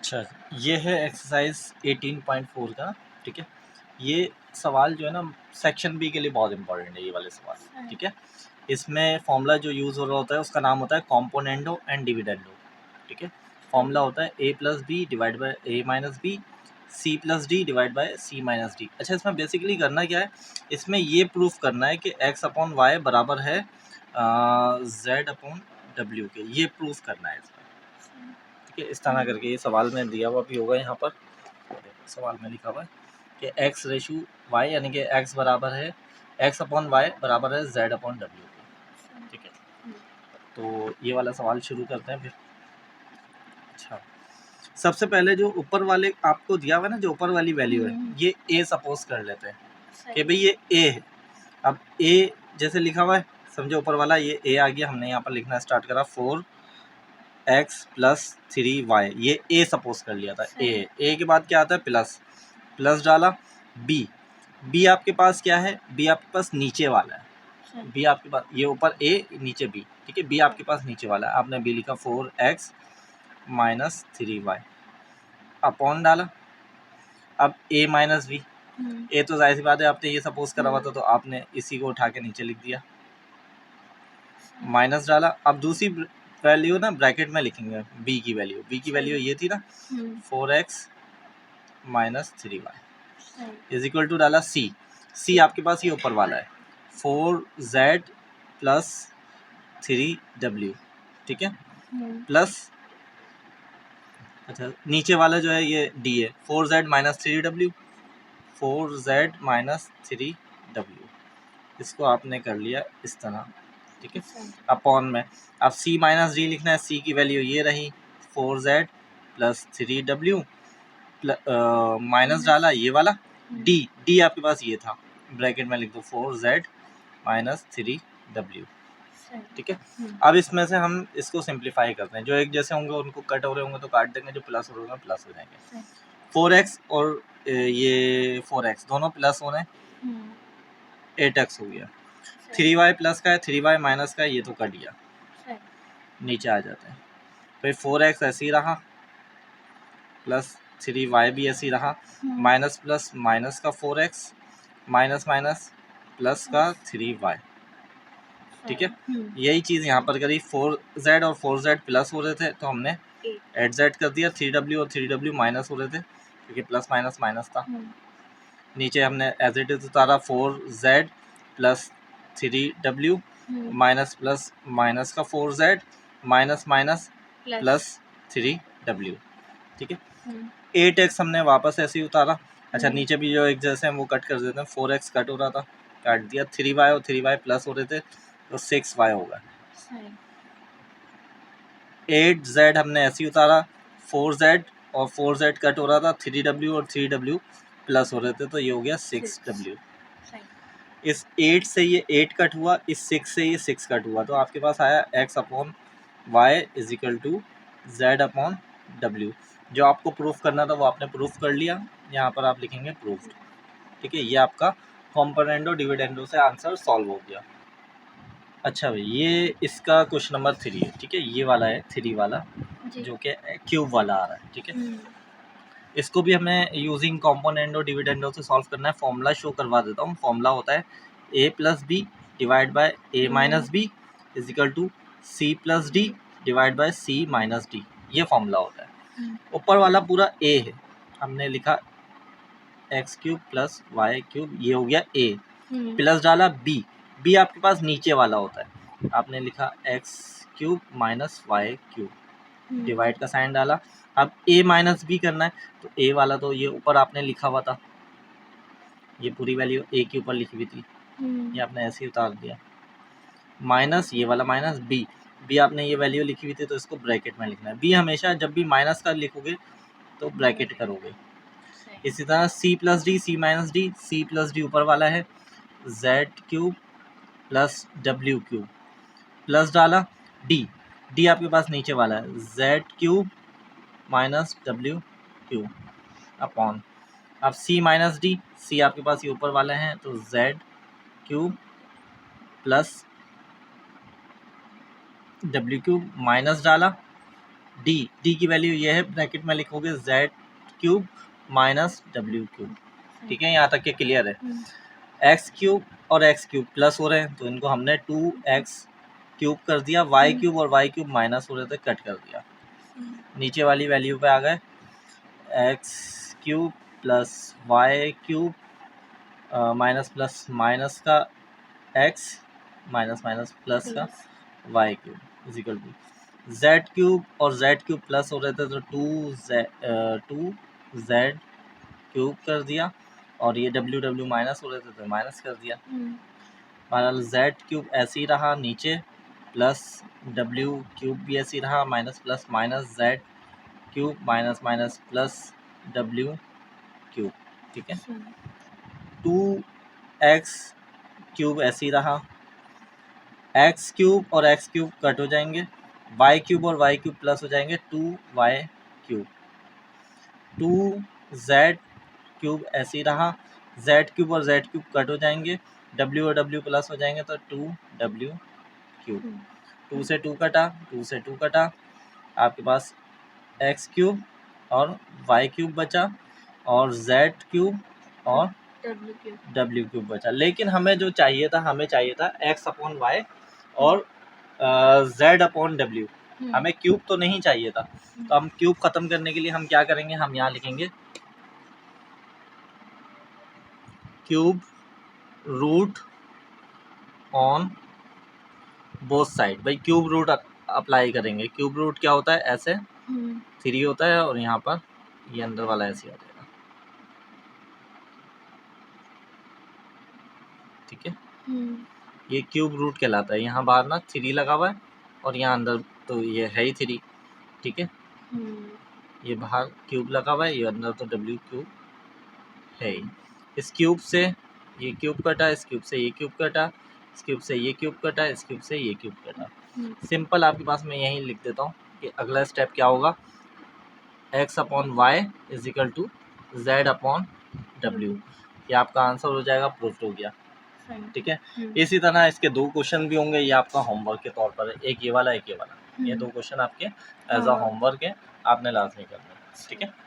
अच्छा, ये है एक्सरसाइज 18.4 का, ठीक है। ये सवाल जो है ना सेक्शन बी के लिए बहुत इंपॉर्टेंट है, ये वाले सवाल, ठीक है। इसमें फॉर्मूला जो यूज़ हो रहा होता है उसका नाम होता है कॉम्पोनेंडो एंड डिविडेंडो, ठीक है। फॉर्मूला होता है a plus b divide by a minus b, c plus d divide by c minus d. अच्छा, इसमें बेसिकली करना क्या है, इसमें ये प्रूफ करना है कि x अपॉन वाई बराबर है z अपॉन w के, ये प्रूफ करना है इसमें, ठीक है। इस तरह करके ये सवाल में दिया हुआ भी होगा, यहाँ पर सवाल में लिखा हुआ है कि x रेशू y यानी कि x बराबर है x अपॉन वाई बराबर है z अपॉन w के, ठीक है। तो ये वाला सवाल शुरू करते हैं फिर। अच्छा, सबसे पहले जो ऊपर वाले आपको दिया हुआ है ना, जो ऊपर वाली वैल्यू है, ये a सपोज कर लेते हैं कि भाई ये a है। अब a जैसे लिखा हुआ है, समझो ऊपर वाला ये a आ गया, हमने यहाँ पर लिखना स्टार्ट करा 4x प्लस 3y, ये a सपोज कर लिया था। a के बाद क्या आता है प्लस डाला। b आपके पास क्या है, b आपके पास नीचे वाला है, b आपके पास ये ऊपर a नीचे b, ठीक है। b आपके पास नीचे वाला है, आपने b लिखा 4x माइनस 3y अपॉन डाला। अब a माइनस बी, a तो जाहिर सी बात है आपने ये सपोज करा हुआ था, तो आपने इसी को उठा के नीचे लिख दिया, माइनस डाला। अब दूसरी वैल्यू ना ब्रैकेट में लिखेंगे b की वैल्यू ये थी ना 4x minus 3y is equal to डाला c आपके पास ये ऊपर वाला है 4z प्लस 3w, ठीक है, प्लस अच्छा नीचे वाला जो है ये d है 4z minus 3w, 4z minus 3w, इसको आपने कर लिया इस तरह, ठीक है, अपॉन में। अब c माइनस डी लिखना है, c की वैल्यू ये रही 4z प्लस 3w माइनस डाला ये वाला d आपके पास ये था, ब्रैकेट में लिख दो 4z माइनस 3w, ठीक है। अब इसमें से हम इसको सिंप्लीफाई करते हैं, जो एक जैसे होंगे उनको कट हो रहे होंगे तो काट देंगे, जो प्लस हो रहे होंगे प्लस हो जाएंगे। 4x और ये 4x दोनों प्लस हो रहे हैं, 8x हो गया। 3y प्लस का है, 3y माइनस का है, ये तो कट गया, नीचे आ जाते हैं। फिर 4x ऐसे ही रहा, प्लस 3y भी ऐसे ही रहा, माइनस प्लस माइनस का 4x माइनस माइनस प्लस का 3y, ठीक है। यही चीज़ यहाँ पर करी, 4z और 4z प्लस हो रहे थे तो हमने 8z कर दिया, 3w और 3w माइनस हो रहे थे क्योंकि प्लस माइनस माइनस था, नीचे हमने एज इट इज उतारा 4z plus 3w minus plus minus का 4z minus minus plus 3w, ठीक है। 8x हमने वापस ऐसे ही उतारा। अच्छा, नीचे भी जो एक जैसे हम वो कट कर देते हैं, 4x कट हो रहा था, काट दिया, 3y और 3y प्लस हो रहे थे तो 6y होगा। 8z हमने ऐसे ही उतारा, 4z और 4z कट हो रहा था, 3w और 3w प्लस हो रहे थे तो ये हो गया 6w। इस 8 से ये 8 कट हुआ, इस 6 से ये 6 कट हुआ, तो आपके पास आया x upon y is equal to z upon w। जो आपको प्रूफ करना था वो आपने प्रूफ कर लिया, यहाँ पर आप लिखेंगे प्रूफ्ड, ठीक है। ये आपका कॉम्पोनेंडो डिविडेंडो से आंसर सॉल्व हो गया। अच्छा भाई, ये इसका क्वेश्चन नंबर 3 है, ठीक है, ये वाला है 3 वाला जो कि क्यूब वाला आ रहा है, ठीक है। इसको भी हमें यूजिंग कॉम्पोनेंडो डिविडेंडो से सॉल्व करना है। फॉर्मूला शो करवा देता हूँ। फॉर्मूला होता है a plus b divide by a minus b is equal to c plus d divide by c minus d, ये फॉर्मूला होता है। ऊपर वाला पूरा a है, हमने लिखा x cube plus y cube, ये हो गया a, प्लस डाला b आपके पास नीचे वाला होता है, आपने लिखा x cube minus y cube, divide का साइन डाला। अब a माइनस बी करना है तो a वाला तो ये ऊपर आपने लिखा हुआ था, ये पूरी वैल्यू a के ऊपर लिखी हुई थी, ये आपने ऐसे ही उतार दिया, माइनस ये वाला माइनस b आपने ये वैल्यू लिखी हुई थी तो इसको ब्रैकेट में लिखना है। b हमेशा जब भी माइनस का लिखोगे तो ब्रैकेट करोगे। इसी तरह c plus D c minus D, c plus D ऊपर वाला है z cube plus w cube, plus डाला d आपके पास नीचे वाला है z cube minus w cube upon, अब c माइनस डी, c आपके पास ये ऊपर वाले हैं तो z cube plus w cube, minus डाला डी की वैल्यू ये है, ब्रैकेट में लिखोगे Z cube minus W cube. ठीक है, यहाँ तक के क्लियर है। एक्स क्यूब और एक्स क्यूब प्लस हो रहे हैं तो इनको हमने 2x क्यूब कर दिया, वाई क्यूब और वाई क्यूब माइनस हो रहे थे कट कर दिया। नीचे वाली वैल्यू पे आ गए, x cube plus y cube minus plus minus का एक्स माइनस माइनस प्लस का y cube is equal to z cube और जेड क्यूब प्लस हो रहे थे तो 2z क्यूब कर दिया, और ये डब्ल्यू माइनस हो रहे थे तो माइनस कर दिया। हमारा जेड क्यूब ऐसे ही रहा नीचे, प्लस डब्ल्यू क्यूब भी ऐसे ही रहा, minus plus minus Z cube minus minus plus W cube. ठीक है, 2x क्यूब ऐसे ही रहा, एक्स क्यूब और एक्स क्यूब कट हो जाएंगे, वाई क्यूब और वाई क्यूब प्लस हो जाएंगे, 2y क्यूब, 2z क्यूब ऐसे ही रहा, z क्यूब और z क्यूब कट हो जाएंगे, w और w प्लस हो जाएंगे तो 2w क्यूब, 2 से 2 कटा, 2 से 2 कटा, आपके पास x क्यूब और y क्यूब बचा, और z क्यूब और w क्यूब बचा। लेकिन हमें जो चाहिए था, हमें चाहिए था x अपॉन वाई और z अपॉन डब्ल्यू, हमें क्यूब तो नहीं चाहिए था। तो हम क्यूब खत्म करने के लिए हम क्या करेंगे, हम यहाँ लिखेंगे cube root on both side. भाई क्यूब रूट अप्लाई करेंगे, क्यूब रूट क्या होता है, ऐसे 3 होता है और यहाँ पर ये अंदर वाला ऐसे हो जाएगा। ठीक है, ये क्यूब रूट कहलाता है। यहाँ बाहर ना 3 लगा हुआ है और यहाँ अंदर तो ये है ही 3। ठीक है, ये बाहर क्यूब लगा हुआ है, ये अंदर तो डब्ल्यू क्यूब है ही। इस क्यूब से ये क्यूब कटा, इस क्यूब से ये क्यूब कटा, इस क्यूब से ये क्यूब कटा, इस क्यूब से ये क्यूब कटा। सिंपल आपके पास मैं यहीं लिख देता हूँ कि अगला स्टेप क्या होगा, x upon y is equal to z upon डब्ल्यू। ये आपका आंसर हो जाएगा, प्रूफ हो गया। ठीक है, इसी तरह इसके 2 क्वेश्चन भी होंगे, ये आपका होमवर्क के तौर पर है, एक ये वाला एक ये वाला, ये 2 क्वेश्चन आपके एज अ होमवर्क है, आपने लाजमी करना है। ठीक है।